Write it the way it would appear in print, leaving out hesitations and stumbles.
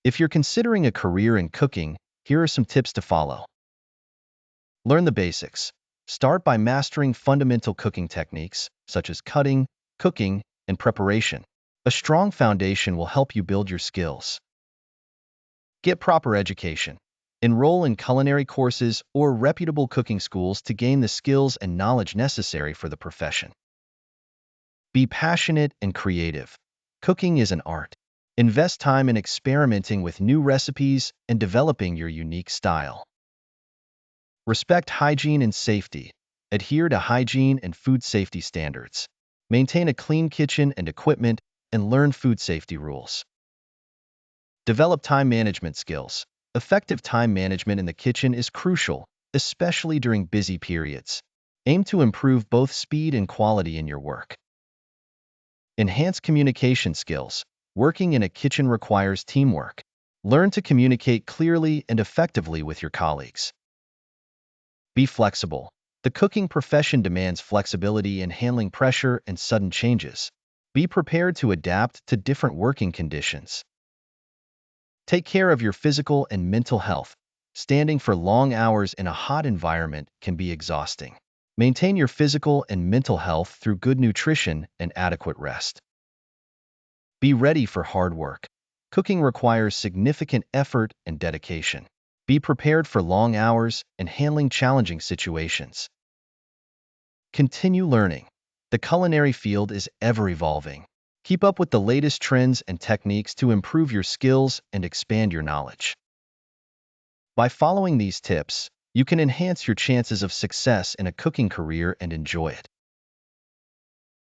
If you're considering a career in cooking, here are some tips to follow. Learn the basics. Start by mastering fundamental cooking techniques, such as cutting, cooking, and preparation. A strong foundation will help you build your skills. Get proper education. Enroll in culinary courses or reputable cooking schools to gain the skills and knowledge necessary for the profession. Be passionate and creative. Cooking is an art. Invest time in experimenting with new recipes and developing your unique style. Respect hygiene and safety. Adhere to hygiene and food safety standards. Maintain a clean kitchen and equipment, and learn food safety rules. Develop time management skills. Effective time management in the kitchen is crucial, especially during busy periods. Aim to improve both speed and quality in your work. Enhance communication skills. Working in a kitchen requires teamwork. Learn to communicate clearly and effectively with your colleagues. Be flexible. The cooking profession demands flexibility in handling pressure and sudden changes. Be prepared to adapt to different working conditions. Take care of your physical and mental health. Standing for long hours in a hot environment can be exhausting. Maintain your physical and mental health through good nutrition and adequate rest. Be ready for hard work. Cooking requires significant effort and dedication. Be prepared for long hours and handling challenging situations. Continue learning. The culinary field is ever-evolving. Keep up with the latest trends and techniques to improve your skills and expand your knowledge. By following these tips, you can enhance your chances of success in a cooking career and enjoy it.